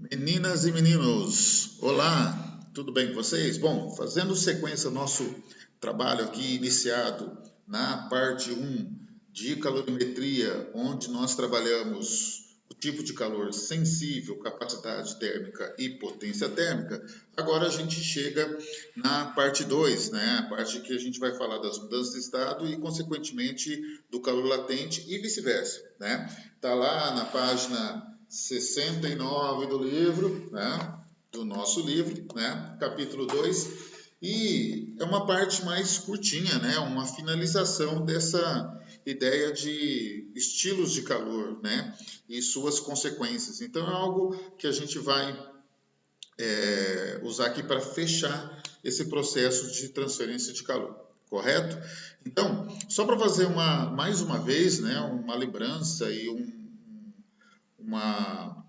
Meninas e meninos, olá, tudo bem com vocês? Bom, fazendo sequência ao nosso trabalho aqui iniciado na parte um de calorimetria, onde nós trabalhamos o tipo de calor sensível, capacidade térmica e potência térmica, agora a gente chega na parte 2, né? A parte que a gente vai falar das mudanças de estado e, consequentemente, do calor latente e vice-versa, né? Tá lá na página 69 do livro, né? Do nosso livro, né? Capítulo 2. E é uma parte mais curtinha, né? Uma finalização dessa ideia de estilos de calor, né? E suas consequências. Então é algo que a gente vai usar aqui para fechar esse processo de transferência de calor, correto? Então, só para fazer mais uma vez, né, uma lembrança e uma,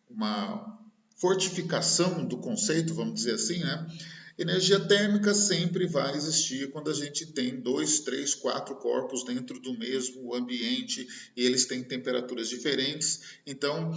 uma fortificação do conceito, vamos dizer assim, né? Energia térmica sempre vai existir quando a gente tem dois, três, quatro corpos dentro do mesmo ambiente e eles têm temperaturas diferentes. Então,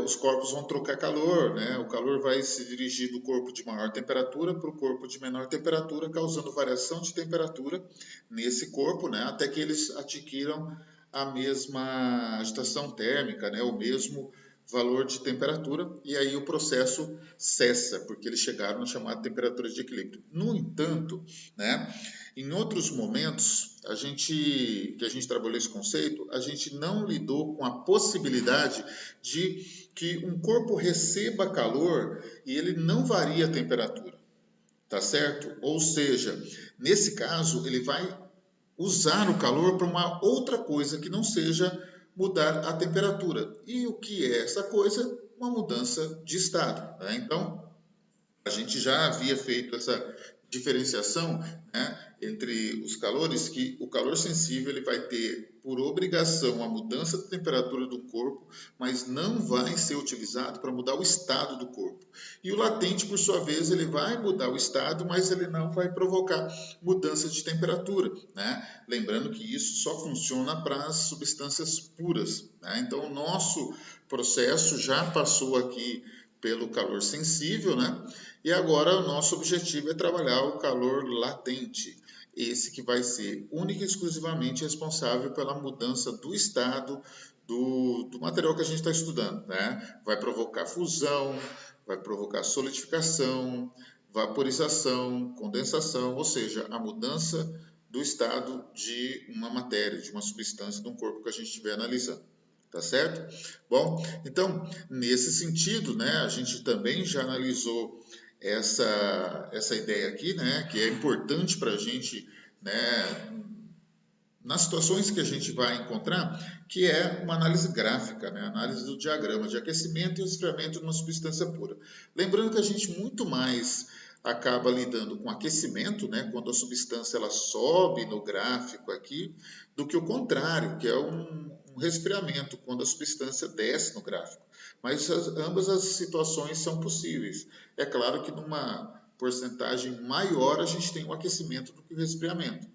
os corpos vão trocar calor, né? O calor vai se dirigir do corpo de maior temperatura para o corpo de menor temperatura, causando variação de temperatura nesse corpo, né? Até que eles adquiram a mesma agitação térmica, né? O mesmo valor de temperatura, e aí o processo cessa, porque eles chegaram na chamada temperatura de equilíbrio. No entanto, né, em outros momentos, que a gente trabalhou esse conceito, a gente não lidou com a possibilidade de que um corpo receba calor e ele não varia a temperatura, tá certo? Ou seja, nesse caso, ele vai usar o calor para uma outra coisa que não seja mudar a temperatura. E o que é essa coisa? Uma mudança de estado, né? Então, a gente já havia feito essa diferenciação, né, entre os calores, que o calor sensível ele vai ter por obrigação a mudança da temperatura do corpo, mas não vai ser utilizado para mudar o estado do corpo. E o latente, por sua vez, ele vai mudar o estado, mas ele não vai provocar mudança de temperatura, né? Lembrando que isso só funciona para as substâncias puras, né? Então, o nosso processo já passou aqui pelo calor sensível, né? E agora o nosso objetivo é trabalhar o calor latente, esse que vai ser única e exclusivamente responsável pela mudança do estado do material que a gente está estudando, né? Vai provocar fusão, vai provocar solidificação, vaporização, condensação, ou seja, a mudança do estado de uma matéria, de uma substância, de um corpo que a gente estiver analisando. Tá certo? Bom, então, nesse sentido, né, a gente também já analisou essa ideia aqui, né, que é importante para a gente, né, nas situações que a gente vai encontrar, que é uma análise gráfica, né, análise do diagrama de aquecimento e resfriamento de uma substância pura. Lembrando que a gente muito mais acaba lidando com aquecimento, né, quando a substância ela sobe no gráfico aqui, do que o contrário, que é um resfriamento, quando a substância desce no gráfico. Mas ambas as situações são possíveis. É claro que numa porcentagem maior a gente tem o aquecimento do que o resfriamento.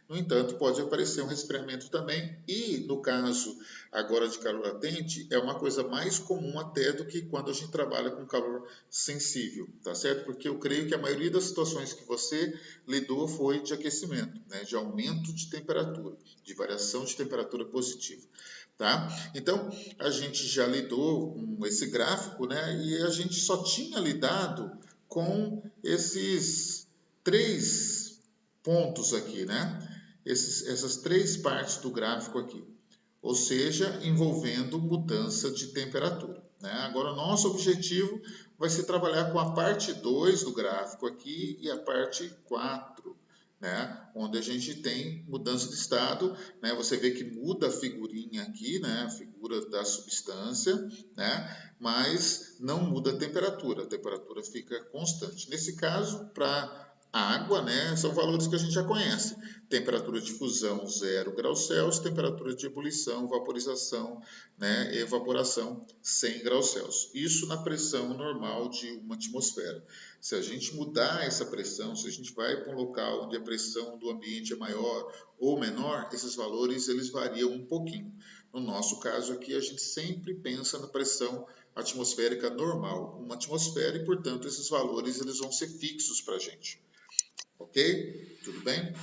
No entanto, pode aparecer um resfriamento também, e no caso agora de calor latente, é uma coisa mais comum até do que quando a gente trabalha com calor sensível, tá certo? Porque eu creio que a maioria das situações que você lidou foi de aquecimento, né? De aumento de temperatura, de variação de temperatura positiva. Tá? Então, a gente já lidou com esse gráfico, né? E a gente só tinha lidado com esses três pontos aqui, né? Essas três partes do gráfico aqui, ou seja, envolvendo mudança de temperatura, né? Agora, o nosso objetivo vai ser trabalhar com a parte 2 do gráfico aqui e a parte 4, né? Onde a gente tem mudança de estado, né? Você vê que muda a figurinha aqui, né? A figura da substância, né? Mas não muda a temperatura fica constante. Nesse caso, para água, né, são valores que a gente já conhece. Temperatura de fusão 0 graus Celsius, temperatura de ebulição, vaporização, né, evaporação 100 graus Celsius. Isso na pressão normal de uma atmosfera. Se a gente mudar essa pressão, se a gente vai para um local onde a pressão do ambiente é maior ou menor, esses valores eles variam um pouquinho. No nosso caso aqui, a gente sempre pensa na pressão atmosférica normal, uma atmosfera, e, portanto, esses valores eles vão ser fixos para a gente. Ok? Tudo bem?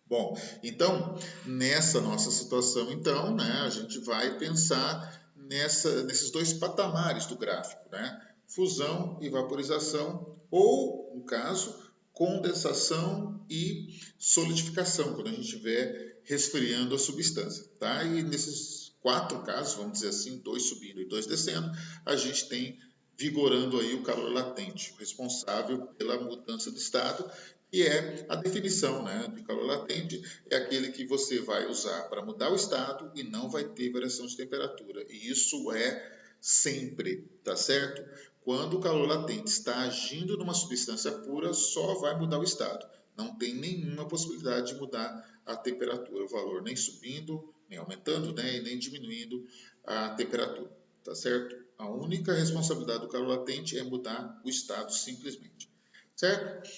Bom, então, nessa nossa situação, então, né, a gente vai pensar nesses dois patamares do gráfico, né? Fusão e vaporização, ou, no caso, condensação e solidificação, quando a gente estiver resfriando a substância, tá? E nesses 4 casos, vamos dizer assim, 2 subindo e 2 descendo, a gente tem vigorando aí o calor latente, o responsável pela mudança de estado, que é a definição, né, de calor latente, é aquele que você vai usar para mudar o estado e não vai ter variação de temperatura. E isso é sempre, tá certo? Quando o calor latente está agindo numa substância pura, só vai mudar o estado. Não tem nenhuma possibilidade de mudar a temperatura, o valor, nem subindo, nem aumentando, né, e nem diminuindo a temperatura, tá certo? A única responsabilidade do calor latente é mudar o estado simplesmente, certo?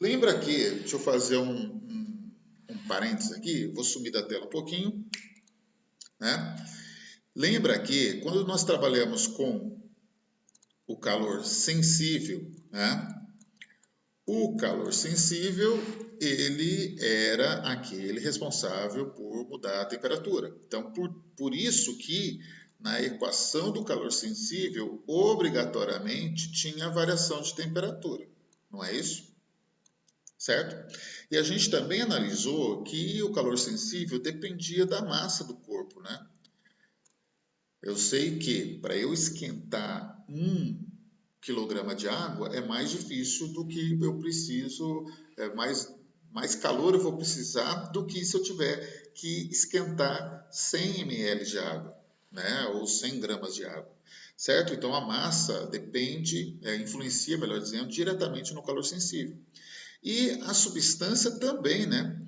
Lembra que, deixa eu fazer um parênteses aqui, vou sumir da tela um pouquinho, né? Lembra que quando nós trabalhamos com o calor sensível, né? O calor sensível, ele era aquele responsável por mudar a temperatura. Então, por isso que na equação do calor sensível, obrigatoriamente tinha variação de temperatura, não é isso? Certo? E a gente também analisou que o calor sensível dependia da massa do corpo, né? Eu sei que para eu esquentar 1 quilograma de água é mais difícil do que eu preciso, mais calor eu vou precisar do que se eu tiver que esquentar 100 ml de água, né? Ou 100 gramas de água, certo? Então a massa depende, influencia, melhor dizendo, diretamente no calor sensível. E a substância também, né?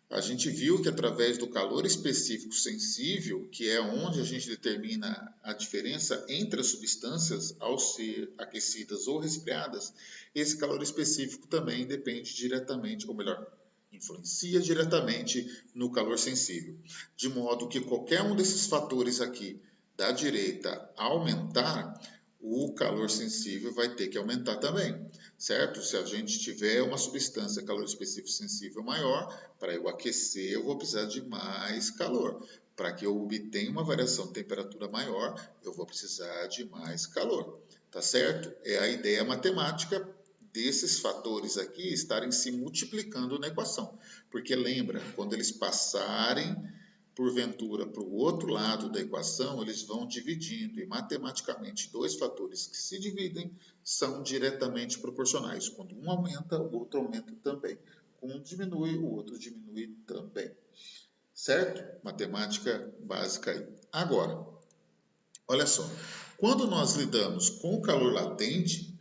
A gente viu que através do calor específico sensível, que é onde a gente determina a diferença entre as substâncias ao ser aquecidas ou resfriadas, esse calor específico também depende diretamente, ou melhor, influencia diretamente no calor sensível. De modo que qualquer um desses fatores aqui da direita aumentar, o calor sensível vai ter que aumentar também, certo? Se a gente tiver uma substância calor específico sensível maior, para eu aquecer eu vou precisar de mais calor. Para que eu obtenha uma variação de temperatura maior, eu vou precisar de mais calor, tá certo? É a ideia matemática desses fatores aqui estarem se multiplicando na equação. Porque lembra, quando eles passarem porventura para o outro lado da equação, eles vão dividindo, e matematicamente 2 fatores que se dividem são diretamente proporcionais. Quando um aumenta, o outro aumenta também. Um diminui, o outro diminui também. Certo? Matemática básica aí. Agora, olha só, quando nós lidamos com o calor latente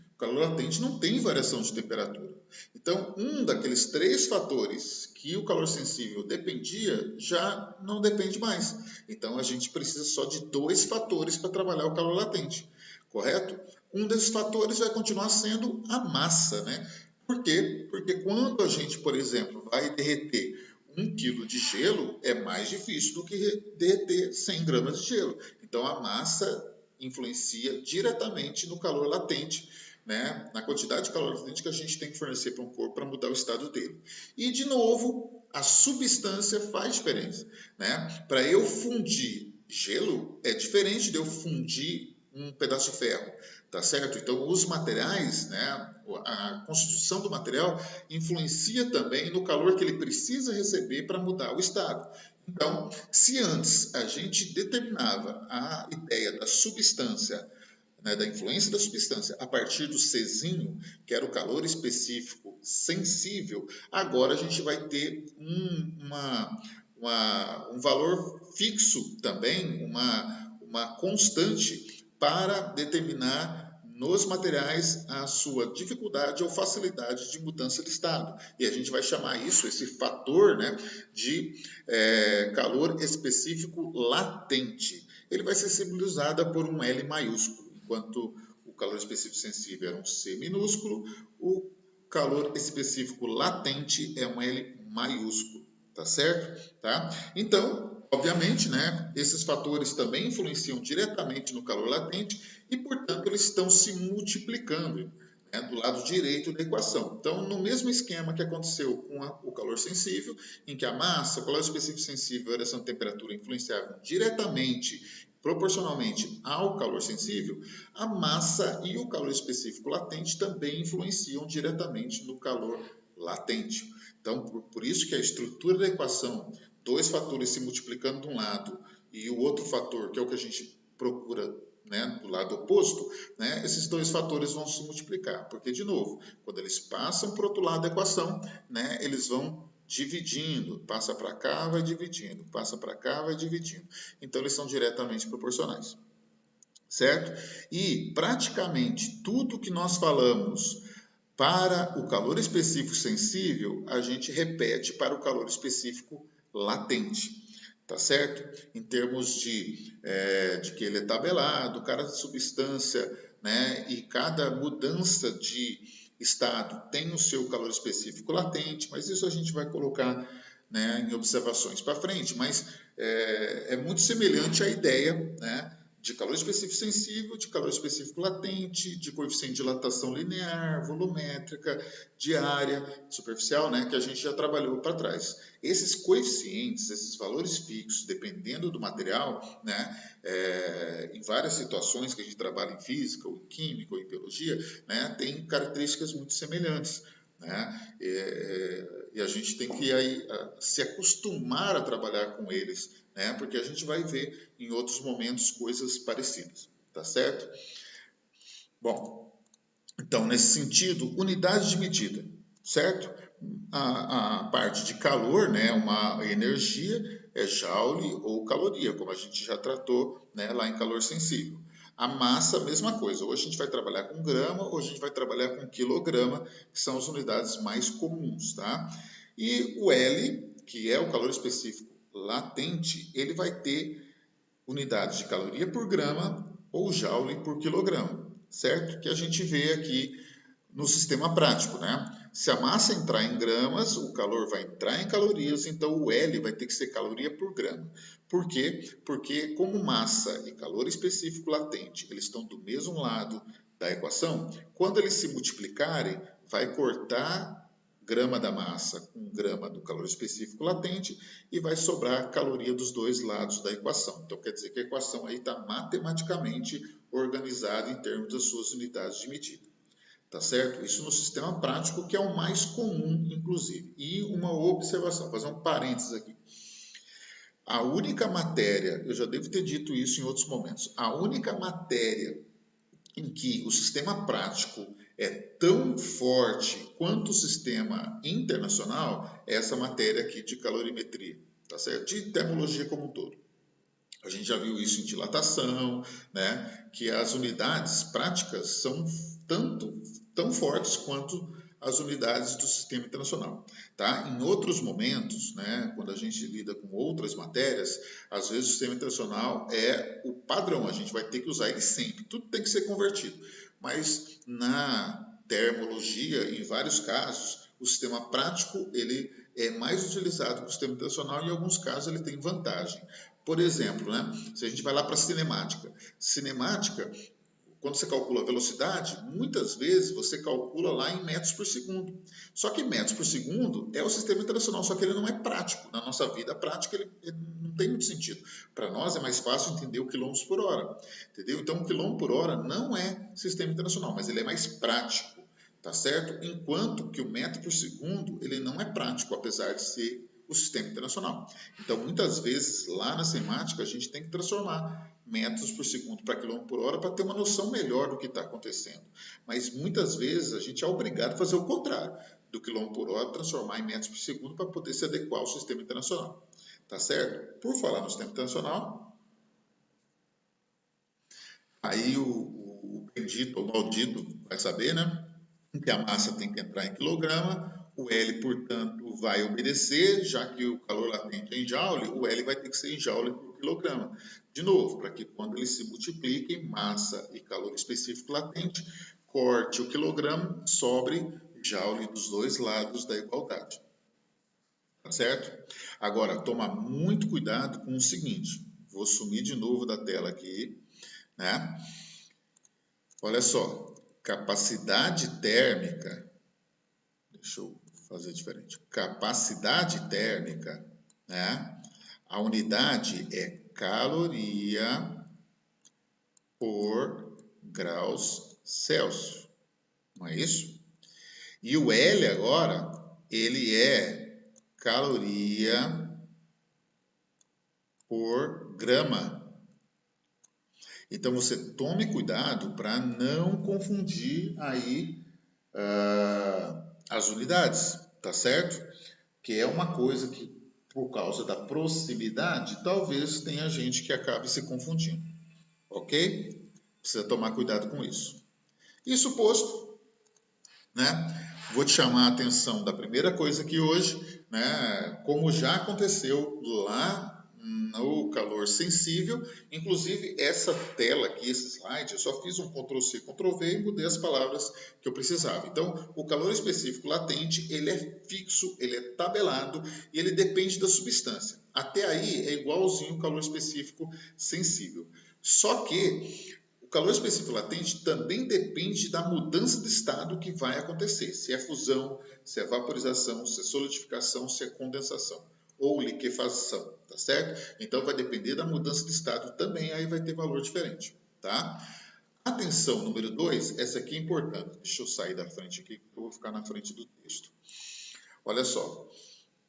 não tem variação de temperatura. Então, um daqueles 3 fatores que o calor sensível dependia, já não depende mais. Então, a gente precisa só de 2 fatores para trabalhar o calor latente, correto? Um desses fatores vai continuar sendo a massa, né? Por quê? Porque quando a gente, por exemplo, vai derreter 1 quilo de gelo, é mais difícil do que derreter 100 gramas de gelo. Então, a massa influencia diretamente no calor latente, né? Na quantidade de calor latente que a gente tem que fornecer para um corpo para mudar o estado dele. E, de novo, a substância faz diferença, né? Para eu fundir gelo, é diferente de eu fundir um pedaço de ferro, tá certo? Então, os materiais, né? A constituição do material influencia também no calor que ele precisa receber para mudar o estado. Então, se antes a gente determinava a ideia da substância, né, da influência da substância a partir do Czinho, que era o calor específico sensível, agora a gente vai ter um valor fixo também, uma constante para determinar nos materiais a sua dificuldade ou facilidade de mudança de estado. E a gente vai chamar isso, esse fator, né, de calor específico latente. Ele vai ser simbolizado por um L maiúsculo, enquanto o calor específico sensível era um C minúsculo, o calor específico latente é um L maiúsculo, tá certo? Tá? Então, Obviamente, né, esses fatores também influenciam diretamente no calor latente e, portanto, eles estão se multiplicando, né, do lado direito da equação. Então, no mesmo esquema que aconteceu com o calor sensível, em que a massa, o calor específico sensível e a variação de temperatura influenciavam diretamente, proporcionalmente ao calor sensível, a massa e o calor específico latente também influenciam diretamente no calor latente. Então, por isso que a estrutura da equação, dois fatores se multiplicando de um lado e o outro fator, que é o que a gente procura, né, do lado oposto, né, esses dois fatores vão se multiplicar. Porque, de novo, quando eles passam para o outro lado da equação, né, eles vão dividindo, passa para cá, vai dividindo, passa para cá, vai dividindo. Então, eles são diretamente proporcionais, certo? E praticamente tudo que nós falamos para o calor específico sensível, a gente repete para o calor específico latente, tá certo? Em termos de que ele é tabelado, cada substância, né, e cada mudança de estado tem o seu calor específico latente, mas isso a gente vai colocar, né, em observações para frente, mas é muito semelhante à ideia, né, de calor específico sensível, de calor específico latente, de coeficiente de dilatação linear, volumétrica, de área superficial, né, que a gente já trabalhou para trás. Esses coeficientes, esses valores fixos, dependendo do material, né, em várias situações que a gente trabalha em física, ou em química, ou em biologia, né, tem características muito semelhantes, né, e a gente tem que aí, se acostumar a trabalhar com eles, né, porque a gente vai ver em outros momentos coisas parecidas, tá certo? Bom, então, nesse sentido, unidade de medida, certo? A parte de calor, né, uma energia, é joule ou caloria, como a gente já tratou, né, lá em calor sensível. A massa, mesma coisa. Hoje a gente vai trabalhar com grama, hoje a gente vai trabalhar com quilograma, que são as unidades mais comuns, tá? E o L, que é o calor específico latente, ele vai ter unidades de caloria por grama ou joule por quilograma, certo? Que a gente vê aqui no sistema prático, né? Se a massa entrar em gramas, o calor vai entrar em calorias, então o L vai ter que ser caloria por grama. Por quê? Porque como massa e calor específico latente, eles estão do mesmo lado da equação, quando eles se multiplicarem, vai cortar grama da massa com grama do calor específico latente e vai sobrar caloria dos dois lados da equação. Então quer dizer que a equação aí está matematicamente organizada em termos das suas unidades de medida. Tá certo? Isso no sistema prático, que é o mais comum, inclusive. E uma observação, vou fazer um parênteses aqui. A única matéria, eu já devo ter dito isso em outros momentos, a única matéria em que o sistema prático é tão forte quanto o sistema internacional é essa matéria aqui de calorimetria, tá certo? De termologia como um todo. A gente já viu isso em dilatação, né? Que as unidades práticas são tão fortes quanto as unidades do sistema internacional, tá? Em outros momentos, né, quando a gente lida com outras matérias, às vezes o sistema internacional é o padrão, a gente vai ter que usar ele sempre, tudo tem que ser convertido. Mas na termologia, em vários casos, o sistema prático ele é mais utilizado que o sistema internacional e em alguns casos ele tem vantagem. Por exemplo, né, se a gente vai lá para a cinemática, quando você calcula a velocidade, muitas vezes você calcula lá em metros por segundo. Só que metros por segundo é o sistema internacional, só que ele não é prático. Na nossa vida prática ele não tem muito sentido. Para nós é mais fácil entender o quilômetros por hora, entendeu? Então o quilômetro por hora não é sistema internacional, mas ele é mais prático, tá certo? Enquanto que o metro por segundo ele não é prático, apesar de ser o sistema internacional. Então, muitas vezes, lá na semática, a gente tem que transformar metros por segundo para quilômetro por hora para ter uma noção melhor do que está acontecendo. Mas, muitas vezes, a gente é obrigado a fazer o contrário, do quilômetro por hora, transformar em metros por segundo para poder se adequar ao sistema internacional. Tá certo? Por falar no sistema internacional, aí o bendito ou maldito vai saber, né? Que a massa tem que entrar em quilograma, o L, portanto, vai obedecer, já que o calor latente é em joule, o L vai ter que ser em joule por quilograma. De novo, para que quando eles se multipliquem, massa e calor específico latente, corte o quilograma, sobre joule dos dois lados da igualdade. tá certo? Agora, toma muito cuidado com o seguinte, vou sumir de novo da tela aqui, né? Olha só, capacidade térmica, deixa eu fazer diferente, capacidade térmica, né? A unidade é caloria por graus Celsius, não é isso? E o L agora, ele é caloria por grama. Então você tome cuidado para não confundir aí as unidades, tá certo? Que é uma coisa que, por causa da proximidade, talvez tenha gente que acabe se confundindo, ok? Precisa tomar cuidado com isso. Isso posto, né? Vou te chamar a atenção da primeira coisa aqui hoje, né? Como já aconteceu lá no calor sensível, inclusive essa tela aqui, esse slide, eu só fiz um Ctrl+C, Ctrl+V e mudei as palavras que eu precisava. Então, o calor específico latente, ele é fixo, ele é tabelado e ele depende da substância. Até aí é igualzinho o calor específico sensível. Só que o calor específico latente também depende da mudança de estado que vai acontecer. Se é fusão, se é vaporização, se é solidificação, se é condensação ou liquefação, tá certo? Então vai depender da mudança de estado também, aí vai ter valor diferente, tá? Atenção, número 2, essa aqui é importante. Deixa eu sair da frente aqui, que eu vou ficar na frente do texto. Olha só,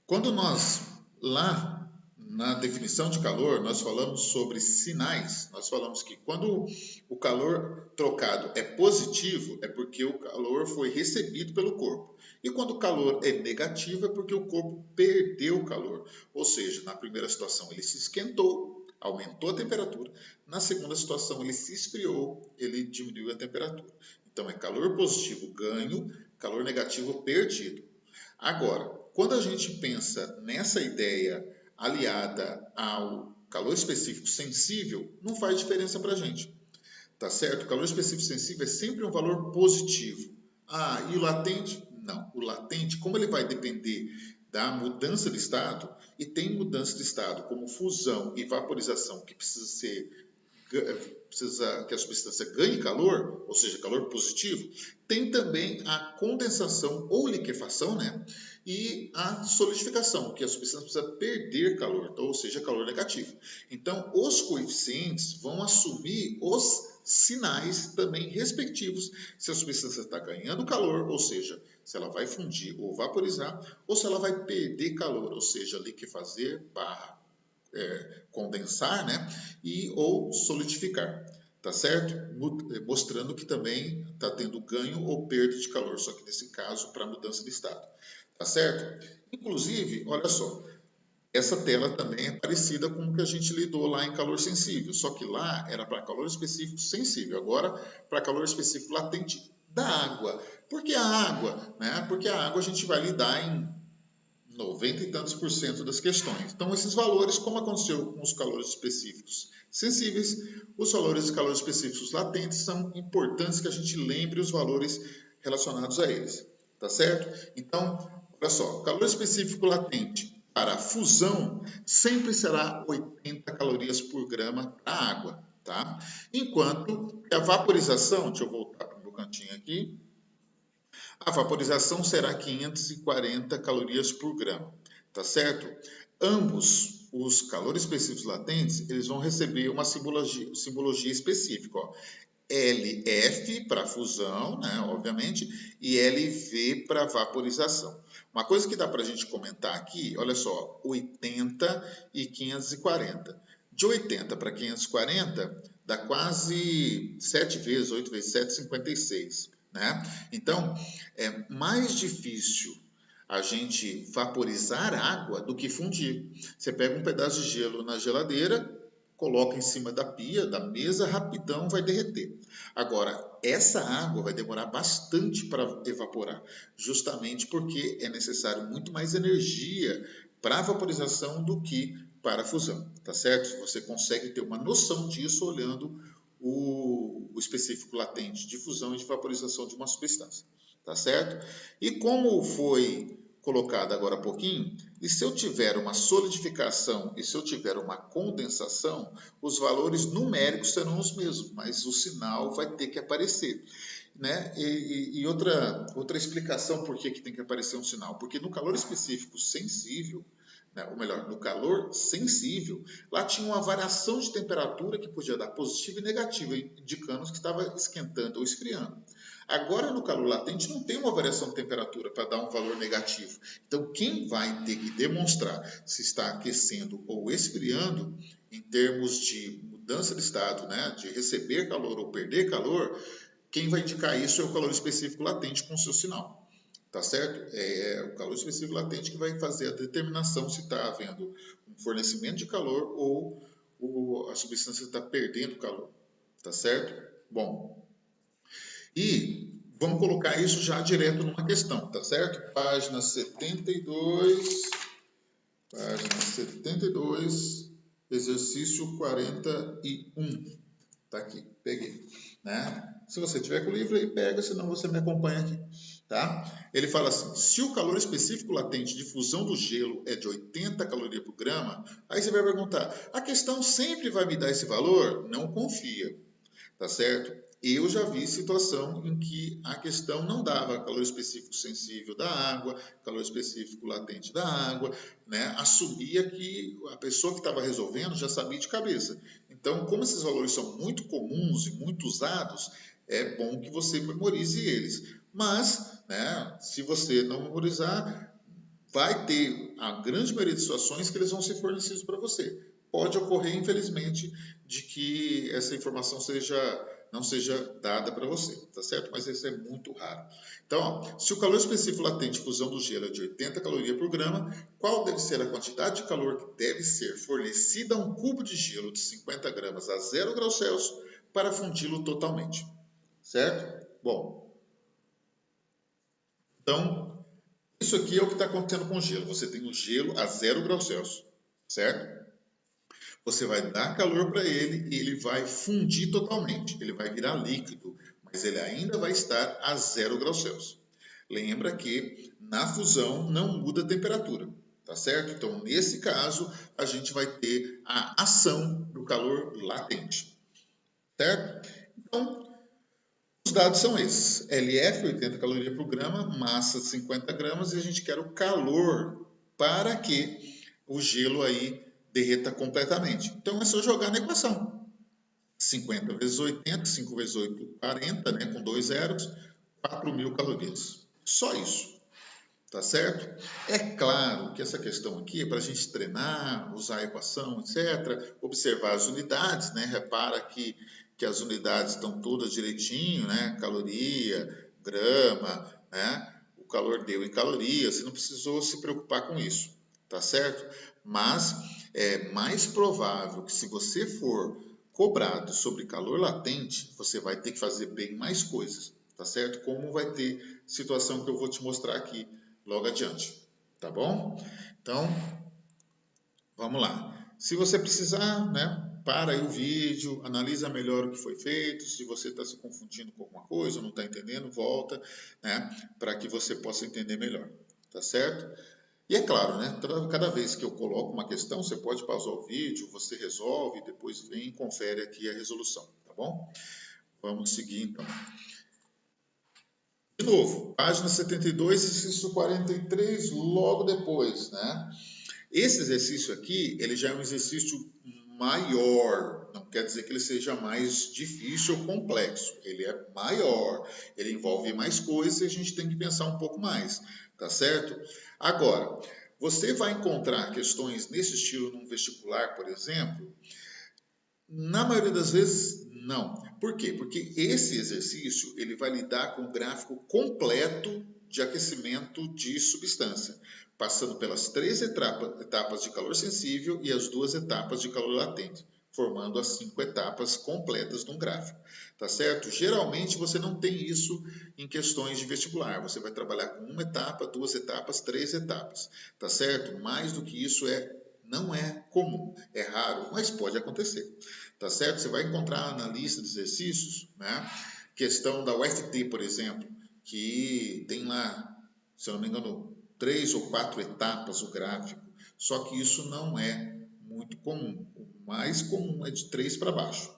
quando nós lá na definição de calor, nós falamos sobre sinais. Nós falamos que quando o calor trocado é positivo, é porque o calor foi recebido pelo corpo. E quando o calor é negativo, é porque o corpo perdeu o calor. Ou seja, na primeira situação ele se esquentou, aumentou a temperatura. Na segunda situação ele se esfriou, ele diminuiu a temperatura. Então é calor positivo ganho, calor negativo perdido. Agora, quando a gente pensa nessa ideia aliada ao calor específico sensível, não faz diferença para a gente, tá certo? O calor específico sensível é sempre um valor positivo. Ah, e o latente? Não. O latente, como ele vai depender da mudança de estado, e tem mudança de estado como fusão e vaporização que precisa que a substância ganhe calor, ou seja, calor positivo, tem também a condensação ou liquefação, né? E a solidificação, que a substância precisa perder calor, ou seja, calor negativo. Então, os coeficientes vão assumir os sinais também respectivos se a substância está ganhando calor, ou seja, se ela vai fundir ou vaporizar, ou se ela vai perder calor, ou seja, liquefazer barra condensar, né? E ou solidificar, tá certo? Mostrando que também está tendo ganho ou perda de calor, só que nesse caso para mudança de estado, tá certo? Inclusive, olha só, essa tela também é parecida com o que a gente lidou lá em calor sensível, só que lá era para calor específico sensível, agora para calor específico latente da água. Por que a água? Né? Porque a água a gente vai lidar em 90 e tantos por cento das questões. Então, esses valores, como aconteceu com os calores específicos sensíveis, os valores de calores específicos latentes são importantes que a gente lembre os valores relacionados a eles, tá certo? Então, olha só, calor específico latente para a fusão sempre será 80 calorias por grama para a água, tá? Enquanto que a vaporização, deixa eu voltar para o meu cantinho aqui, a vaporização será 540 calorias por grama, tá certo? Ambos os calores específicos latentes, eles vão receber uma simbologia específica, ó. LF para fusão, né, obviamente, e LV para vaporização. Uma coisa que dá para a gente comentar aqui, olha só, 80 e 540. De 80 para 540, dá quase 7 vezes, 8 vezes 7, 56. Né? Então, é mais difícil a gente vaporizar água do que fundir. Você pega um pedaço de gelo na geladeira, coloca em cima da pia, da mesa, rapidão vai derreter. Agora, essa água vai demorar bastante para evaporar, justamente porque é necessário muito mais energia para a vaporização do que para a fusão, tá certo? Você consegue ter uma noção disso olhando o específico latente de fusão e de vaporização de uma substância, tá certo? E como foi colocado agora há pouquinho, e se eu tiver uma solidificação e se eu tiver uma condensação, os valores numéricos serão os mesmos, mas o sinal vai ter que aparecer. Né? E outra explicação por que tem que aparecer um sinal, porque no calor específico sensível, né, ou melhor, no calor sensível, lá tinha uma variação de temperatura que podia dar positiva e negativa, indicando que estava esquentando ou esfriando. Agora, no calor latente, não tem uma variação de temperatura para dar um valor negativo. Então, quem vai ter que demonstrar se está aquecendo ou esfriando, em termos de mudança de estado, né, de receber calor ou perder calor, quem vai indicar isso é o calor específico latente com o seu sinal. Tá certo? É o calor específico latente que vai fazer a determinação se está havendo um fornecimento de calor ou a substância está perdendo calor. Tá certo? Bom, e vamos colocar isso já direto numa questão, tá certo? Página 72, exercício 41. Tá aqui, peguei. Né? Se você tiver com o livro aí, pega, senão você me acompanha aqui. Tá? Ele fala assim, se o calor específico latente de fusão do gelo é de 80 calorias por grama, aí você vai perguntar, a questão sempre vai me dar esse valor? Não confia, tá certo? Eu já vi situação em que a questão não dava calor específico sensível da água, calor específico latente da água, né? Assumia que a pessoa que estava resolvendo já sabia de cabeça. Então, como esses valores são muito comuns e muito usados, é bom que você memorize eles. Mas, né, se você não memorizar, vai ter a grande maioria de situações que eles vão ser fornecidos para você. Pode ocorrer, infelizmente, de que essa informação não seja dada para você, tá certo? Mas isso é muito raro. Então, ó, se o calor específico latente de fusão do gelo é de 80 calorias por grama, qual deve ser a quantidade de calor que deve ser fornecida a um cubo de gelo de 50 gramas a 0 graus Celsius para fundi-lo totalmente? Certo? Bom, então, isso aqui é o que está acontecendo com o gelo. Você tem o gelo a 0 graus Celsius, certo? Você vai dar calor para ele e ele vai fundir totalmente. Ele vai virar líquido, mas ele ainda vai estar a 0 graus Celsius. Lembra que na fusão não muda a temperatura, tá certo? Então, nesse caso, a gente vai ter a ação do calor latente, certo? Então, os dados são esses. LF, 80 calorias por grama, massa 50 gramas, e a gente quer o calor para que o gelo aí derreta completamente. Então é só jogar na equação. 50 vezes 80, 5 vezes 8, 40, né, com 2 zeros, 4.000 calorias. Só isso. Tá certo? É claro que essa questão aqui é para a gente treinar, usar a equação, etc. Observar as unidades, né? Repara que as unidades estão todas direitinho, né? Caloria, grama, né? O calor deu em calorias, você não precisou se preocupar com isso, tá certo? Mas é mais provável que se você for cobrado sobre calor latente, você vai ter que fazer bem mais coisas, tá certo? Como vai ter situação que eu vou te mostrar aqui logo adiante, tá bom? Então, vamos lá. Se você precisar, né, para aí o vídeo, analisa melhor o que foi feito, se você está se confundindo com alguma coisa, não está entendendo, volta, né, para que você possa entender melhor, tá certo? E é claro, né, cada vez que eu coloco uma questão, você pode pausar o vídeo, você resolve, depois vem e confere aqui a resolução, tá bom? Vamos seguir então. De novo, página 72, exercício 43, logo depois, né? Esse exercício aqui, ele já é um exercício maior, não quer dizer que ele seja mais difícil ou complexo, ele é maior, ele envolve mais coisas e a gente tem que pensar um pouco mais, tá certo? Agora, você vai encontrar questões nesse estilo num vestibular, por exemplo? Na maioria das vezes, não. Por quê? Porque esse exercício ele vai lidar com o gráfico completo de aquecimento de substância, passando pelas 3 etapas de calor sensível e as 2 etapas de calor latente, formando as 5 etapas completas de um gráfico. Tá certo? Geralmente você não tem isso em questões de vestibular. Você vai trabalhar com 1 etapa, 2 etapas, 3 etapas. Tá certo? Mais do que isso não é comum, é raro, mas pode acontecer, tá certo? Você vai encontrar na lista de exercícios, né, questão da UFT, por exemplo, que tem lá, se eu não me engano, 3 ou 4 etapas o gráfico, só que isso não é muito comum. O mais comum é de 3 para baixo,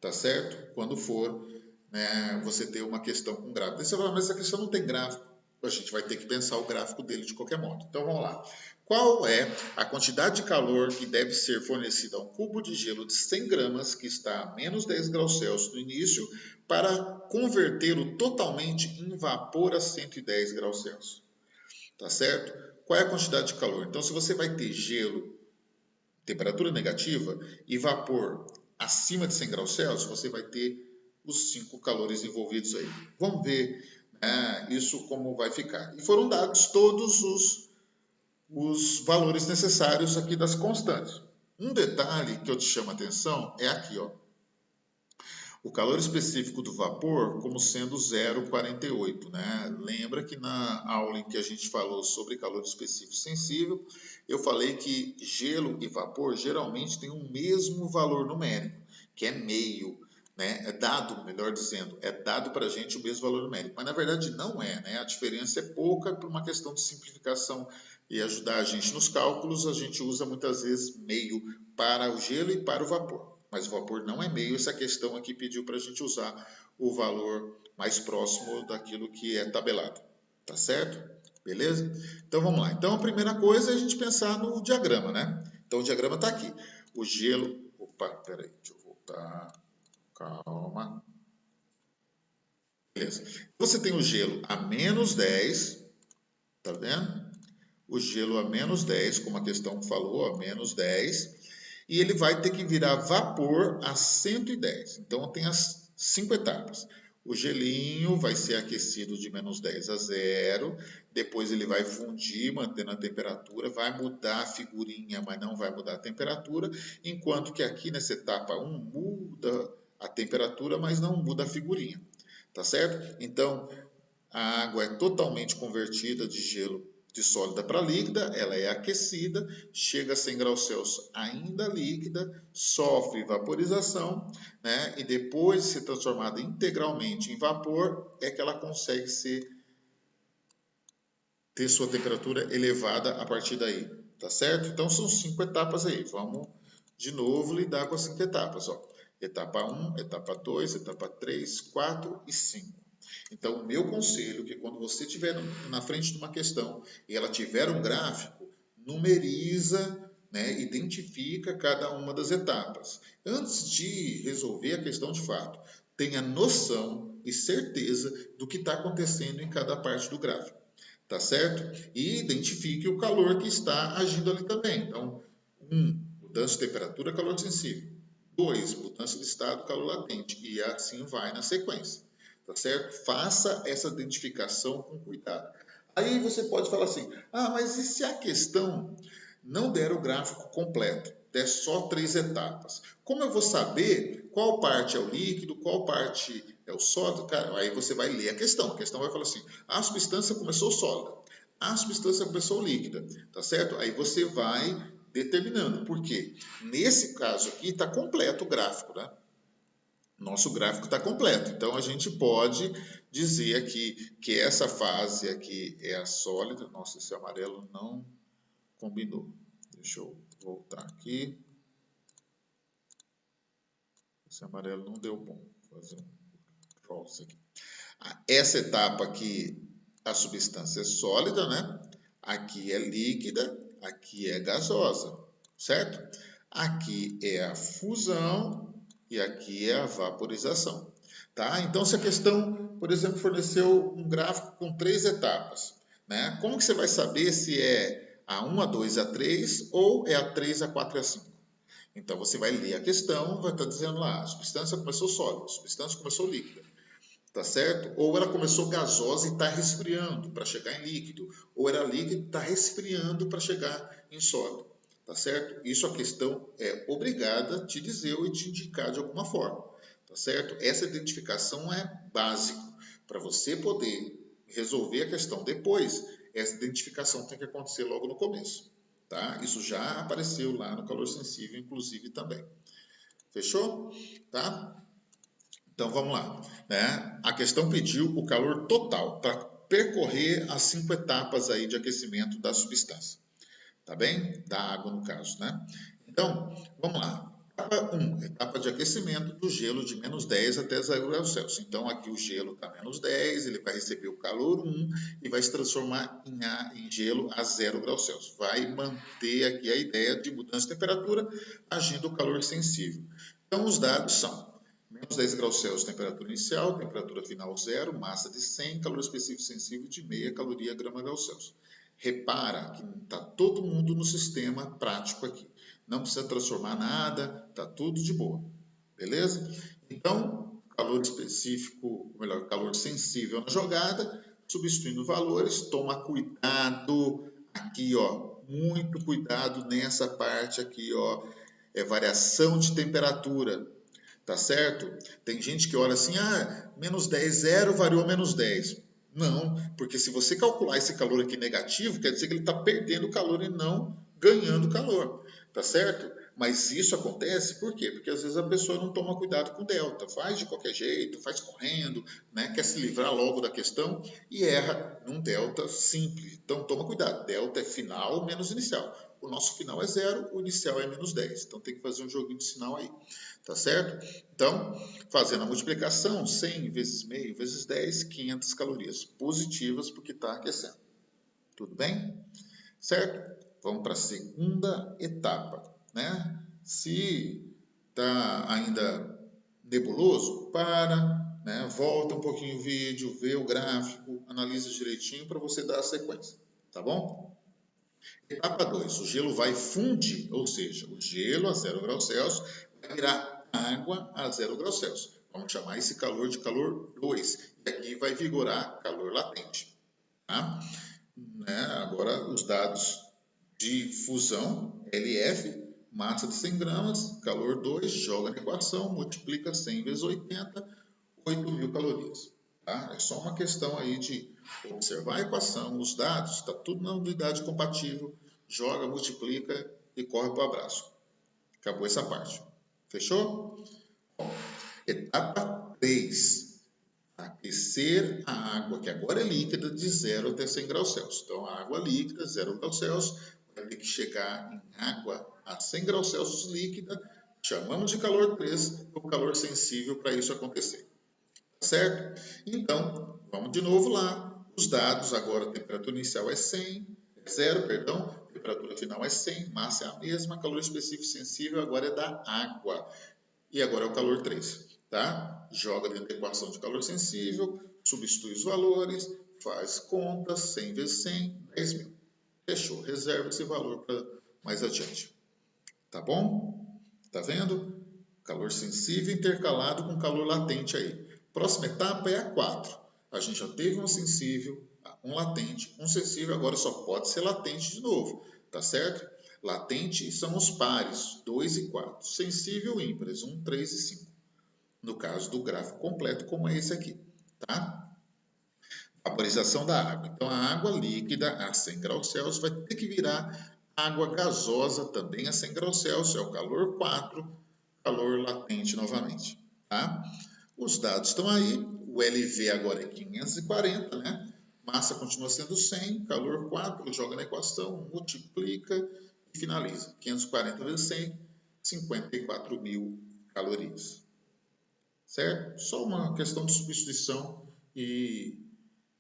tá certo? Quando for, né, você ter uma questão com gráfico. Aí você fala, mas essa questão não tem gráfico. A gente vai ter que pensar o gráfico dele de qualquer modo. Então vamos lá. Qual é a quantidade de calor que deve ser fornecida a um cubo de gelo de 100 gramas que está a menos 10 graus Celsius no início para convertê-lo totalmente em vapor a 110 graus Celsius? Tá certo? Qual é a quantidade de calor? Então, se você vai ter gelo, temperatura negativa e vapor acima de 100 graus Celsius, você vai ter os 5 calores envolvidos aí. Vamos ver, né, isso como vai ficar. E foram dados todos os valores necessários aqui das constantes. Um detalhe que eu te chamo a atenção é aqui, ó. O calor específico do vapor como sendo 0,48, né? Lembra que na aula em que a gente falou sobre calor específico sensível, eu falei que gelo e vapor geralmente têm o mesmo valor numérico, que é meio, né? É dado, melhor dizendo, é dado para a gente o mesmo valor numérico, mas na verdade não é, né? A diferença é pouca por uma questão de simplificação e ajudar a gente nos cálculos, a gente usa muitas vezes meio para o gelo e para o vapor. Mas o vapor não é meio, essa questão aqui pediu para a gente usar o valor mais próximo daquilo que é tabelado. Tá certo? Beleza? Então vamos lá. Então a primeira coisa é a gente pensar no diagrama, né? Então o diagrama está aqui. O gelo. Opa, peraí, deixa eu voltar. Calma. Beleza. Você tem o gelo a menos 10, tá vendo? O gelo a menos 10, como a questão falou, a menos 10. E ele vai ter que virar vapor a 110. Então, tem as 5 etapas. O gelinho vai ser aquecido de menos 10 a 0. Depois ele vai fundir, mantendo a temperatura. Vai mudar a figurinha, mas não vai mudar a temperatura. Enquanto que aqui nessa etapa 1 muda a temperatura, mas não muda a figurinha. Tá certo? Então, a água é totalmente convertida de gelo de sólida para líquida, ela é aquecida, chega a 100 graus Celsius ainda líquida, sofre vaporização, né? E depois de ser transformada integralmente em vapor, é que ela consegue ter sua temperatura elevada a partir daí, tá certo? Então são 5 etapas aí, vamos de novo lidar com as 5 etapas, ó. Etapa 1, etapa 2, etapa 3, 4 e 5. Então, o meu conselho é que quando você estiver na frente de uma questão e ela tiver um gráfico, numeriza, né, identifica cada uma das etapas. Antes de resolver a questão de fato, tenha noção e certeza do que está acontecendo em cada parte do gráfico. Tá certo? E identifique o calor que está agindo ali também. Então, 1, mudança de temperatura, calor sensível. 2, mudança de estado, calor latente. E assim vai na sequência. Tá certo? Faça essa identificação com cuidado. Aí você pode falar assim, mas e se a questão não der o gráfico completo, der só 3 etapas? Como eu vou saber qual parte é o líquido, qual parte é o sólido? Cara, aí você vai ler a questão vai falar assim, a substância começou sólida, a substância começou líquida, tá certo? Aí você vai determinando, por quê? Nesse caso aqui está completo o gráfico, né? Nosso gráfico está completo, então a gente pode dizer aqui que essa fase aqui é a sólida. Nossa, esse amarelo não combinou. Deixa eu voltar aqui. Esse amarelo não deu bom. Vou fazer um false aqui. Essa etapa aqui, a substância é sólida, né? Aqui é líquida, aqui é gasosa, certo? Aqui é a fusão e aqui é a vaporização, tá? Então, se a questão, por exemplo, forneceu um gráfico com 3 etapas, né? Como que você vai saber se é a 1, a 2, a 3 ou é a 3, a 4 e a 5? Então, você vai ler a questão, vai estar dizendo lá, a substância começou sólida, a substância começou líquida, tá certo? Ou ela começou gasosa e está resfriando para chegar em líquido, ou era líquido e está resfriando para chegar em sólido. Tá certo? Isso a questão é obrigada a te dizer ou te indicar de alguma forma. Tá certo? Essa identificação é básica. Para você poder resolver a questão depois, essa identificação tem que acontecer logo no começo. Tá? Isso já apareceu lá no calor sensível, inclusive, também. Fechou? Tá? Então vamos lá. Né? A questão pediu o calor total. percorrer as 5 etapas aí de aquecimento da substância, tá bem? Da água, no caso, né? Então, vamos lá. Etapa 1, etapa de aquecimento do gelo de menos 10 até 0 graus Celsius. Então, aqui o gelo está menos 10, ele vai receber o calor 1 e vai se transformar em gelo a 0 graus Celsius. Vai manter aqui a ideia de mudança de temperatura, agindo o calor sensível. Então, os dados são menos 10 graus Celsius, temperatura inicial, temperatura final 0, massa de 100, calor específico sensível de meia caloria grama graus Celsius. Repara que está todo mundo no sistema prático aqui. Não precisa transformar nada, está tudo de boa. Beleza? Então, calor específico, ou melhor, calor sensível na jogada, substituindo valores, toma cuidado aqui, ó, muito cuidado nessa parte aqui, ó, é variação de temperatura, tá certo? Tem gente que olha assim, menos 10, 0, variou menos 10. Não, porque se você calcular esse calor aqui negativo, quer dizer que ele está perdendo calor e não ganhando calor, tá certo? Mas isso acontece por quê? Porque às vezes a pessoa não toma cuidado com o delta, faz de qualquer jeito, faz correndo, né? Quer se livrar logo da questão e erra num delta simples. Então toma cuidado, delta é final menos inicial. O nosso final é 0, o inicial é menos 10. Então tem que fazer um joguinho de sinal aí, tá certo? Então, fazendo a multiplicação, 100 vezes meio vezes 10, 500 calorias positivas porque está aquecendo. Tudo bem? Certo? Vamos para a segunda etapa, né? Se está ainda nebuloso, né? Volta um pouquinho o vídeo, vê o gráfico, analisa direitinho para você dar a sequência, tá bom? Etapa 2, o gelo vai fundir, ou seja, o gelo a 0 graus Celsius vai virar água a 0 graus Celsius. Vamos chamar esse calor de calor 2, e aqui vai vigorar calor latente, tá? Né? Agora, os dados de fusão, LF, massa de 100 gramas, calor 2, joga na equação, multiplica 100 vezes 80, 8.000 calorias. Tá? É só uma questão aí de observar a equação, os dados, está tudo na unidade compatível, joga, multiplica e corre para o abraço. Acabou essa parte. Fechou? Bom, etapa 3. Aquecer a água, que agora é líquida, de 0 até 100 graus Celsius. Então, a água líquida, 0 graus Celsius, vai ter que chegar em água a 100 graus Celsius líquida, chamamos de calor 3, o calor sensível para isso acontecer. Certo? Então, vamos de novo lá. Os dados, agora a temperatura inicial é 100, 0, perdão, temperatura final é 100, massa é a mesma, calor específico sensível agora é da água. E agora é o calor 3. Tá? Joga dentro da equação de calor sensível, substitui os valores, faz conta, 100 vezes 100, 10.000. Fechou, reserva esse valor para mais adiante. Tá bom? Tá vendo? Calor sensível intercalado com calor latente aí. Próxima etapa é a 4. A gente já teve um sensível, um latente, um sensível, agora só pode ser latente de novo, tá certo? Latente são os pares, 2 e 4. Sensível, ímpares, 1, 3 e 5. No caso do gráfico completo, como é esse aqui, tá? Vaporização da água. Então, a água líquida a 100 graus Celsius vai ter que virar água gasosa também a 100 graus Celsius. É o calor 4, calor latente novamente, tá? Os dados estão aí. O LV agora é 540, né? Massa continua sendo 100, calor 4, joga na equação, multiplica e finaliza. 540 vezes 100, 54.000 calorias. Certo? Só uma questão de substituição e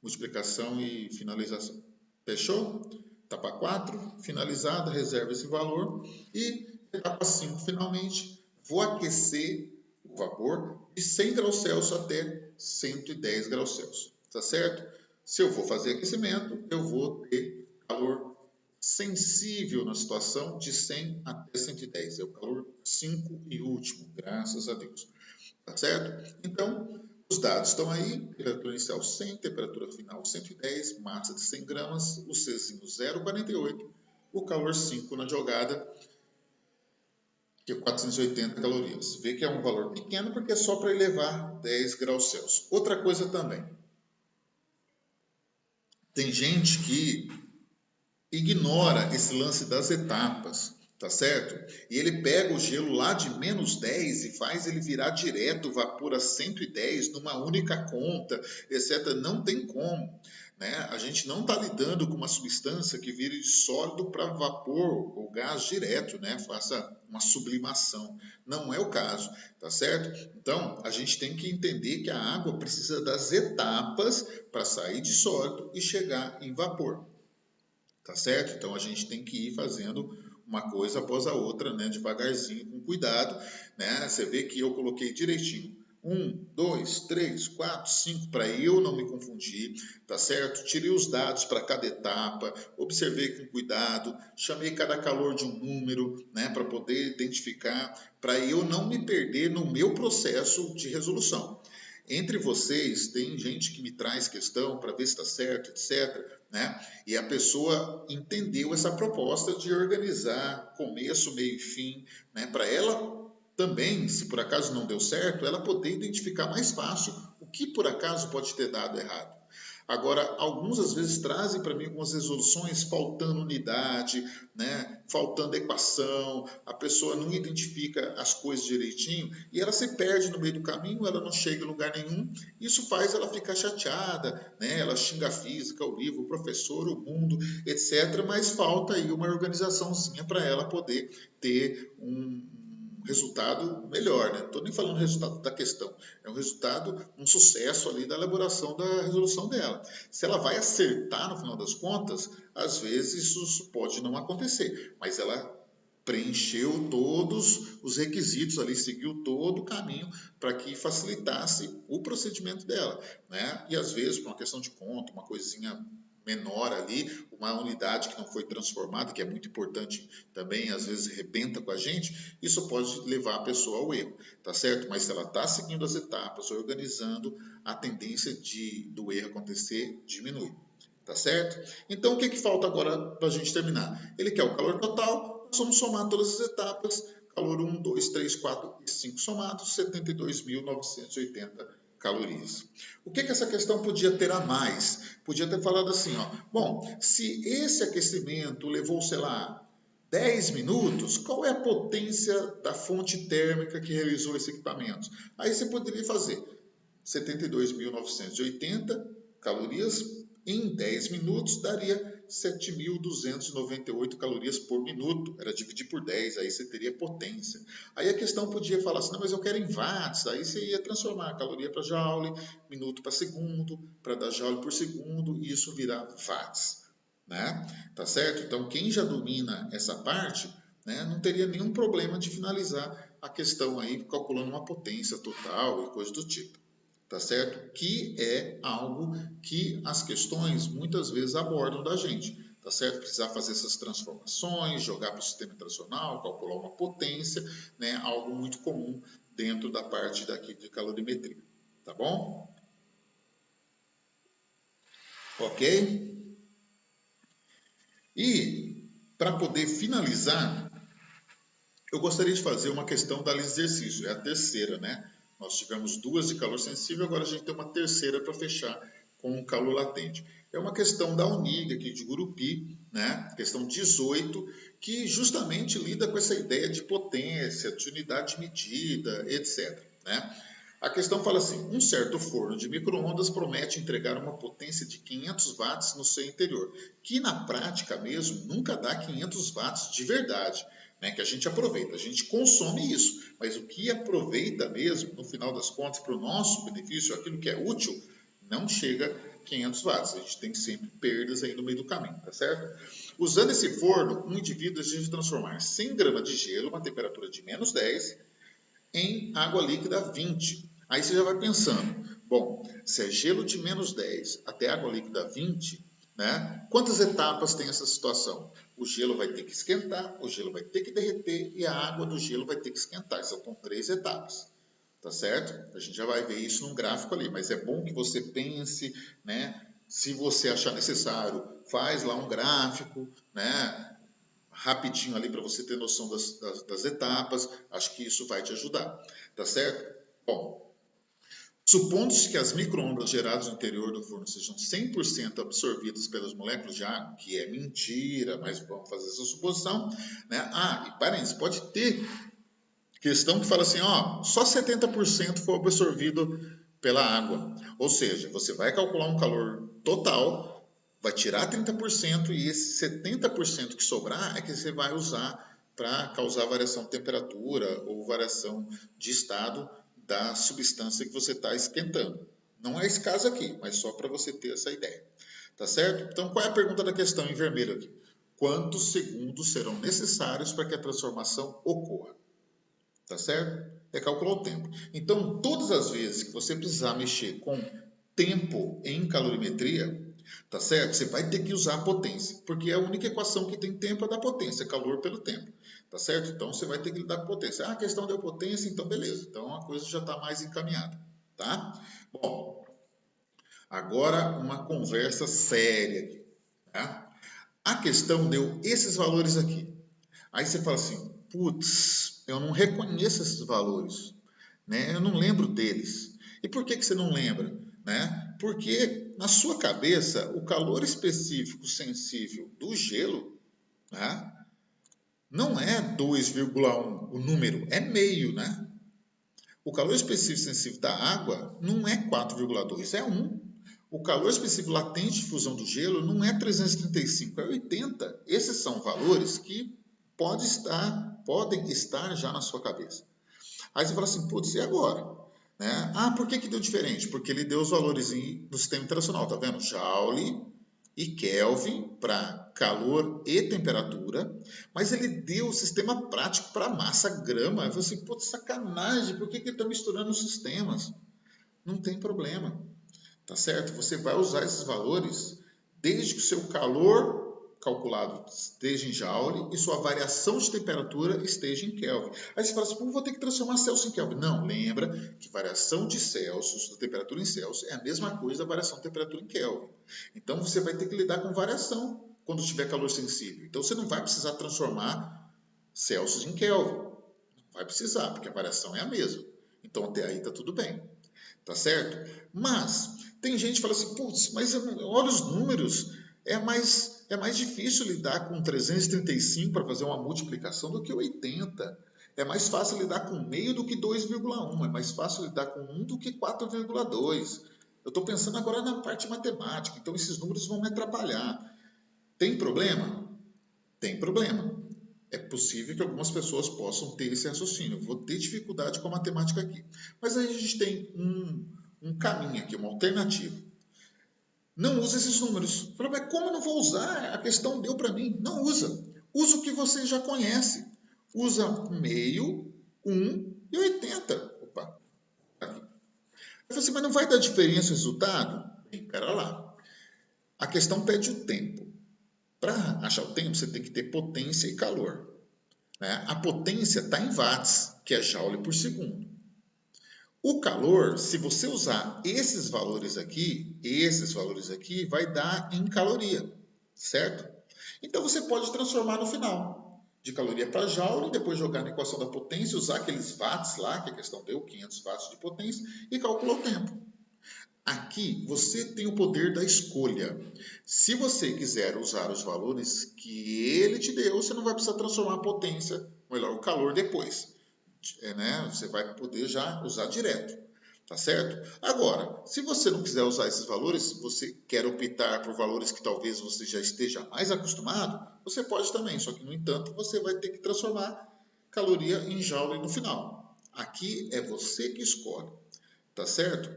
multiplicação e finalização. Fechou? Etapa 4, finalizada, reserva esse valor. E etapa 5, finalmente, vou aquecer o vapor de 100 graus Celsius até 110 graus Celsius. Tá certo? Se eu vou fazer aquecimento, eu vou ter calor sensível na situação de 100 até 110. É o calor 5 e último, graças a Deus. Tá certo? Então, os dados estão aí, temperatura inicial 100, temperatura final 110, massa de 100 gramas, o Czinho 0,48, o calor 5 na jogada, que é 480 calorias. Vê que é um valor pequeno porque é só para elevar 10 graus Celsius. Outra coisa também, tem gente que ignora esse lance das etapas. tá certo? E ele pega o gelo lá de -10 e faz ele virar direto vapor a 110 numa única conta, etc. Não tem como. Né? A gente não está lidando com uma substância que vire de sólido para vapor ou gás direto, né? Faça uma sublimação. Não é o caso, tá certo? Então, a gente tem que entender que a água precisa das etapas para sair de sólido e chegar em vapor. Tá certo? Então a gente tem que ir fazendo uma coisa após a outra, né? Devagarzinho, com cuidado, né? Você vê que eu coloquei direitinho. 1, 2, 3, 4, 5, para eu não me confundir, tá certo? Tirei os dados para cada etapa, observei com cuidado, chamei cada calor de um número, né? Para poder identificar, para eu não me perder no meu processo de resolução. Entre vocês, tem gente que me traz questão para ver se está certo, etc. Né? E a pessoa entendeu essa proposta de organizar começo, meio e fim, né? Para ela também, se por acaso não deu certo, ela poder identificar mais fácil o que por acaso pode ter dado errado. Agora, alguns às vezes trazem para mim algumas resoluções faltando unidade, né? Faltando equação, a pessoa não identifica as coisas direitinho e ela se perde no meio do caminho, ela não chega em lugar nenhum. Isso faz ela ficar chateada, né? Ela xinga a física, o livro, o professor, o mundo, etc. Mas falta aí uma organizaçãozinha para ela poder ter um resultado melhor, né? Não estou nem falando resultado da questão, é um resultado, um sucesso ali da elaboração da resolução dela. Se ela vai acertar no final das contas, às vezes isso pode não acontecer, mas ela preencheu todos os requisitos ali, seguiu todo o caminho para que facilitasse o procedimento dela, né? E às vezes, por uma questão de conta, uma coisinha menor ali, uma unidade que não foi transformada, que é muito importante também, às vezes arrebenta com a gente, isso pode levar a pessoa ao erro, tá certo? Mas se ela está seguindo as etapas, organizando, a tendência do erro acontecer diminui, tá certo? Então, o que, que falta agora para a gente terminar? Ele quer o calor total, nós vamos somar todas as etapas, calor 1, 2, 3, 4 e 5 somados, 72.980 calorias. O que essa questão podia ter a mais? Podia ter falado assim, ó, bom, se esse aquecimento levou, sei lá, 10 minutos, qual é a potência da fonte térmica que realizou esse equipamento? Aí você poderia fazer 72.980 calorias em 10 minutos, daria 7.298 calorias por minuto. Era dividir por 10, aí você teria potência. Aí a questão podia falar assim, não, mas eu quero em watts. Aí você ia transformar a caloria para joule, minuto para segundo, para dar joule por segundo, e isso virar watts. Né? Tá certo? Então, quem já domina essa parte, né, não teria nenhum problema de finalizar a questão aí calculando uma potência total e coisa do tipo. Tá certo? Que é algo que as questões muitas vezes abordam da gente, tá certo? Precisar fazer essas transformações, jogar para o sistema internacional, calcular uma potência, né? Algo muito comum dentro da parte daqui de calorimetria, tá bom? Ok? E para poder finalizar, eu gostaria de fazer uma questão da lista de exercício, é a terceira, né? Nós tivemos duas de calor sensível, agora a gente tem uma terceira para fechar com o calor latente. É uma questão da UNIG aqui de Gurupi, né? Questão 18, que justamente lida com essa ideia de potência, de unidade de medida, etc. Né? A questão fala assim, um certo forno de micro-ondas promete entregar uma potência de 500 watts no seu interior, que na prática mesmo nunca dá 500 watts de verdade, né, que a gente aproveita, a gente consome isso, mas o que aproveita mesmo, no final das contas, para o nosso benefício, aquilo que é útil, não chega a 500 watts, a gente tem sempre perdas aí no meio do caminho, tá certo? Usando esse forno, um indivíduo decide transformar 100 gramas de gelo, uma temperatura de -10, em água líquida 20. Aí você já vai pensando, bom, se é gelo de -10 até água líquida 20, né? Quantas etapas tem essa situação? O gelo vai ter que esquentar, o gelo vai ter que derreter e a água do gelo vai ter que esquentar. São 3 etapas, tá certo? A gente já vai ver isso num gráfico ali, mas é bom que você pense, né? Se você achar necessário, faz lá um gráfico, né? Rapidinho ali para você ter noção das etapas. Acho que isso vai te ajudar, tá certo? Bom, Supondo-se que as micro-ondas geradas no interior do forno sejam 100% absorvidas pelas moléculas de água, que é mentira, mas vamos fazer essa suposição, né? E parênteses, pode ter questão que fala assim, só 70% foi absorvido pela água. Ou seja, você vai calcular um calor total, vai tirar 30% e esse 70% que sobrar é que você vai usar para causar variação de temperatura ou variação de estado da substância que você está esquentando. Não é esse caso aqui, mas só para você ter essa ideia. Tá certo? Então, qual é a pergunta da questão em vermelho aqui? Quantos segundos serão necessários para que a transformação ocorra? Tá certo? É calcular o tempo. Então, todas as vezes que você precisar mexer com tempo em calorimetria, tá certo? Você vai ter que usar a potência, porque a única equação que tem tempo é da potência, calor pelo tempo, tá certo? Então, você vai ter que lidar com potência. A questão deu potência, então beleza. Então, a coisa já está mais encaminhada, tá? Bom, agora uma conversa séria aqui, tá? A questão deu esses valores aqui. Aí você fala assim, putz, eu não reconheço esses valores, né? Eu não lembro deles. E por que você não lembra? Né? Porque na sua cabeça, o calor específico sensível do gelo, né, não é 2,1 o número, é meio, né? O calor específico sensível da água não é 4,2, é 1. O calor específico latente de fusão do gelo não é 335, é 80. Esses são valores que podem estar já na sua cabeça. Aí você fala assim, putz, e agora? Né? Por que deu diferente? Porque ele deu os valores no sistema internacional, tá vendo? Joule e Kelvin para calor e temperatura, mas ele deu o sistema prático para massa grama. Eu falei assim, putz, sacanagem, por que ele está misturando os sistemas? Não tem problema, tá certo? Você vai usar esses valores desde que o seu calor calculado esteja em Joule e sua variação de temperatura esteja em Kelvin. Aí você fala assim, vou ter que transformar Celsius em Kelvin. Não, lembra que variação de Celsius, da temperatura em Celsius, é a mesma coisa da variação de temperatura em Kelvin. Então você vai ter que lidar com variação quando tiver calor sensível. Então você não vai precisar transformar Celsius em Kelvin. Não vai precisar, porque a variação é a mesma. Então até aí está tudo bem. Tá certo? Mas tem gente que fala assim, putz, mas olha os números, é mais difícil lidar com 335 para fazer uma multiplicação do que 80. É mais fácil lidar com meio do que 2,1. É mais fácil lidar com 1 do que 4,2. Eu estou pensando agora na parte matemática, então esses números vão me atrapalhar. Tem problema? Tem problema. É possível que algumas pessoas possam ter esse raciocínio. Vou ter dificuldade com a matemática aqui. Mas aí a gente tem um caminho aqui, uma alternativa. Não usa esses números. Fala, mas como eu não vou usar? A questão deu para mim. Não usa. Usa o que você já conhece. Usa meio, 1 e 80. Opa, aqui. Eu falei assim, mas não vai dar diferença o resultado? Espera lá. A questão pede o tempo. Para achar o tempo, você tem que ter potência e calor. Né? A potência está em watts, que é joule por segundo. O calor, se você usar esses valores aqui, vai dar em caloria, certo? Então você pode transformar no final de caloria para joule, depois jogar na equação da potência, usar aqueles watts lá, que a questão deu 500 watts de potência, e calcular o tempo. Aqui você tem o poder da escolha. Se você quiser usar os valores que ele te deu, você não vai precisar transformar a potência, melhor, o calor depois. Né? Você vai poder já usar direto. Tá certo? Agora, se você não quiser usar esses valores, você quer optar por valores que talvez você já esteja mais acostumado, você pode também, só que, no entanto, você vai ter que transformar caloria em joule no final. Aqui é você que escolhe. Tá certo?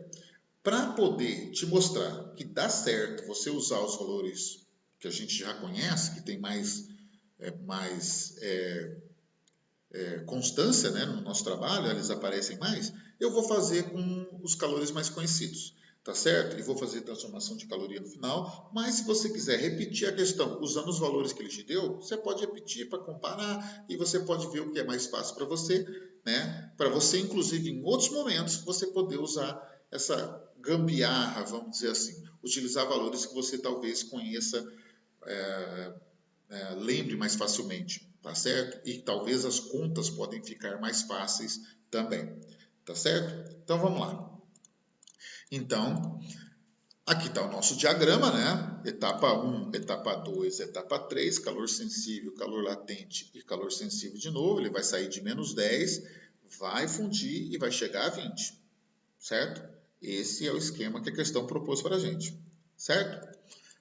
Para poder te mostrar que dá certo você usar os valores que a gente já conhece, que tem mais constância, né, no nosso trabalho, eles aparecem mais, eu vou fazer com os calores mais conhecidos, tá certo? E vou fazer transformação de caloria no final, mas se você quiser repetir a questão usando os valores que ele te deu, você pode repetir para comparar e você pode ver o que é mais fácil para você, né? Para você, inclusive, em outros momentos, você poder usar essa gambiarra, vamos dizer assim, utilizar valores que você talvez conheça, lembre mais facilmente, tá certo? E talvez as contas podem ficar mais fáceis também, tá certo? Então vamos lá. Então, aqui está o nosso diagrama, né? Etapa 1, etapa 2, etapa 3, calor sensível, calor latente e calor sensível de novo. Ele vai sair de menos 10, vai fundir e vai chegar a 20, certo? Esse é o esquema que a questão propôs para a gente, certo?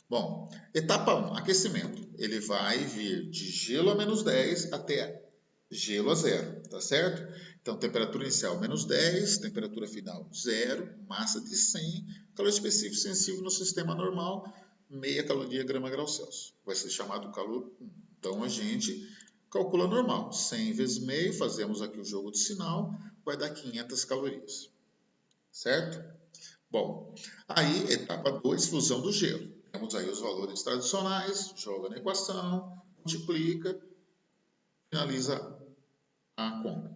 Bom, etapa 1, aquecimento. Ele vai vir de gelo a menos 10 até gelo a zero, tá certo? Então, temperatura inicial menos 10, temperatura final 0, massa de 100, calor específico sensível no sistema normal, meia caloria grama grau Celsius. Vai ser chamado calor 1. Então, a gente calcula normal. 100 vezes meio, fazemos aqui o jogo de sinal, vai dar 500 calorias, certo? Bom, aí, etapa 2, fusão do gelo. Temos aí os valores tradicionais, joga na equação, multiplica, finaliza a conta,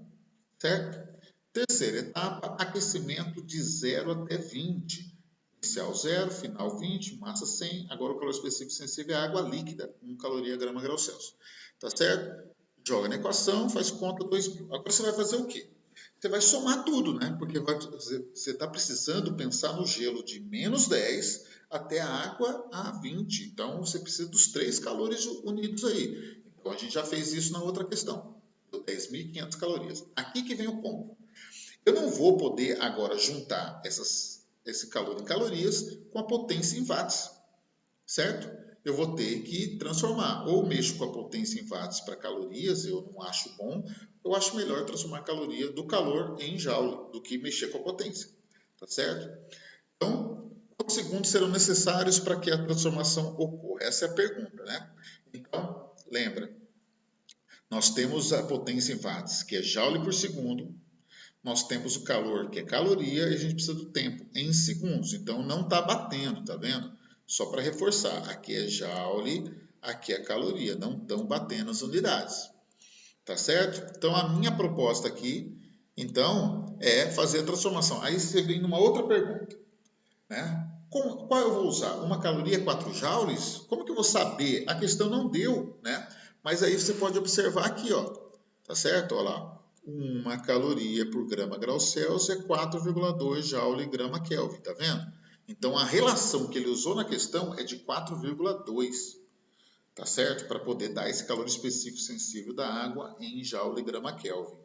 certo? Terceira etapa, aquecimento de 0 até 20. Inicial 0, final 20, massa 100. Agora o calor específico sensível é água líquida, 1 caloria grama grau Celsius. Tá certo? Joga na equação, faz conta 2.000. Agora você vai fazer o quê? Você vai somar tudo, né? Porque você está precisando pensar no gelo de menos 10 até a água a 20. Então, você precisa dos 3 calores unidos aí. Então, a gente já fez isso na outra questão. 10.500 calorias. Aqui que vem o ponto. Eu não vou poder agora juntar esse calor em calorias com a potência em watts, certo? Eu vou ter que transformar. Ou mexo com a potência em watts para calorias, eu não acho bom. Eu acho melhor transformar a caloria do calor em joule do que mexer com a potência, tá certo? Então, quantos segundos serão necessários para que a transformação ocorra? Essa é a pergunta, né? Então, lembra, nós temos a potência em watts, que é joule por segundo. Nós temos o calor, que é caloria, e a gente precisa do tempo em segundos. Então, não está batendo, tá vendo? Só para reforçar, aqui é joule, aqui é caloria. Não estão batendo as unidades. Tá certo? Então, a minha proposta aqui, então, é fazer a transformação. Aí você vem numa outra pergunta, né? Qual eu vou usar? Uma caloria 4 joules? Como que eu vou saber? A questão não deu, né? Mas aí você pode observar aqui, ó. Tá certo? Olha lá. Uma caloria por grama grau Celsius é 4,2 joule grama Kelvin, tá vendo? Então, a relação que ele usou na questão é de 4,2, tá certo? Para poder dar esse calor específico sensível da água em joule grama Kelvin.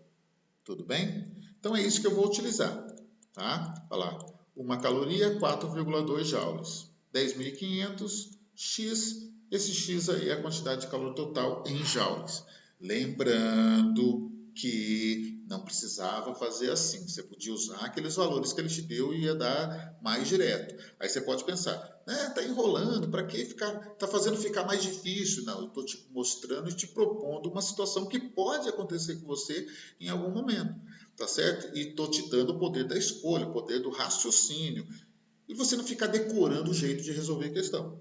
Tudo bem? Então, é isso que eu vou utilizar, tá? Olha lá. Uma caloria, 4,2 joules. 10.500 x, esse x aí é a quantidade de calor total em joules. Lembrando que não precisava fazer assim. Você podia usar aqueles valores que ele te deu e ia dar mais direto. Aí você pode pensar, né, tá enrolando, para que ficar, tá fazendo ficar mais difícil? Não, eu estou te mostrando e te propondo uma situação que pode acontecer com você em algum momento, tá certo? E estou te dando o poder da escolha, o poder do raciocínio, e você não ficar decorando o jeito de resolver a questão.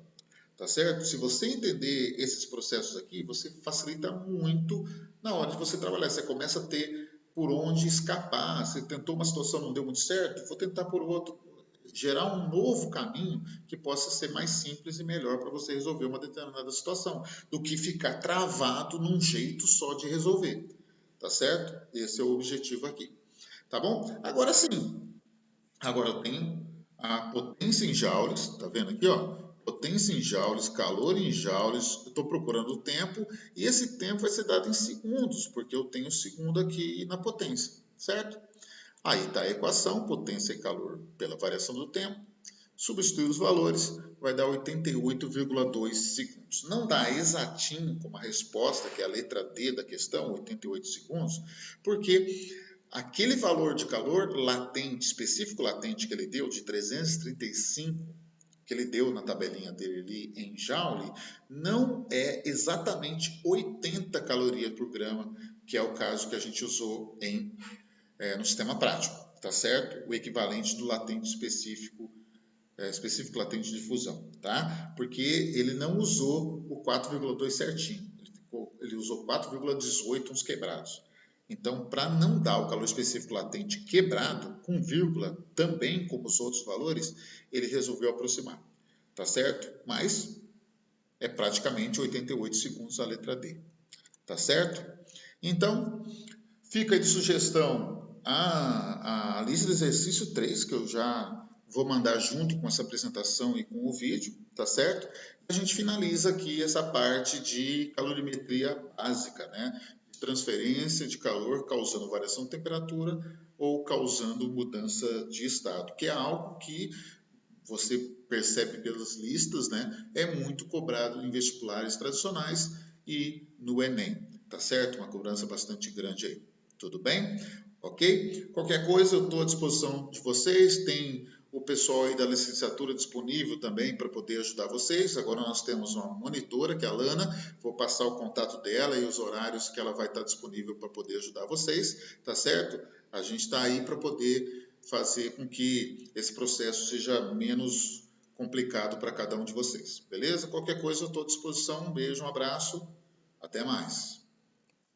Tá certo? Se você entender esses processos aqui, você facilita muito na hora de você trabalhar. Você começa a ter por onde escapar. Você tentou uma situação, não deu muito certo, vou tentar por outro. Gerar um novo caminho que possa ser mais simples e melhor para você resolver uma determinada situação, do que ficar travado num jeito só de resolver. Tá certo? Esse é o objetivo aqui. Tá bom? Agora sim. Agora eu tenho a potência em joules, tá vendo aqui, ó? Potência em joules, calor em joules, eu estou procurando o tempo, e esse tempo vai ser dado em segundos, porque eu tenho segundo aqui na potência, certo? Aí está a equação, potência e calor pela variação do tempo, substituir os valores, vai dar 88,2 segundos. Não dá exatinho como a resposta, que é a letra D da questão, 88 segundos, porque aquele valor de calor latente, específico latente que ele deu, de 335, que ele deu na tabelinha dele ali em joule, não é exatamente 80 calorias por grama, que é o caso que a gente usou no sistema prático, tá certo? O equivalente do latente específico latente de fusão, tá? Porque ele não usou o 4,2 certinho, ele usou 4,18 uns quebrados. Então, para não dar o calor específico latente quebrado, com vírgula, também como os outros valores, ele resolveu aproximar, tá certo? Mas é praticamente 88 segundos a letra D, tá certo? Então, fica aí de sugestão a lista de exercício 3, que eu já vou mandar junto com essa apresentação e com o vídeo, tá certo? A gente finaliza aqui essa parte de calorimetria básica, né? Transferência de calor causando variação de temperatura ou causando mudança de estado, que é algo que você percebe pelas listas, né? É muito cobrado em vestibulares tradicionais e no Enem, tá certo? Uma cobrança bastante grande aí. Tudo bem? Ok? Qualquer coisa, eu estou à disposição de vocês. Tem o pessoal aí da licenciatura disponível também para poder ajudar vocês. Agora nós temos uma monitora, que é a Lana. Vou passar o contato dela e os horários que ela vai estar disponível para poder ajudar vocês, tá certo? A gente está aí para poder fazer com que esse processo seja menos complicado para cada um de vocês. Beleza? Qualquer coisa eu estou à disposição. Um beijo, um abraço. Até mais.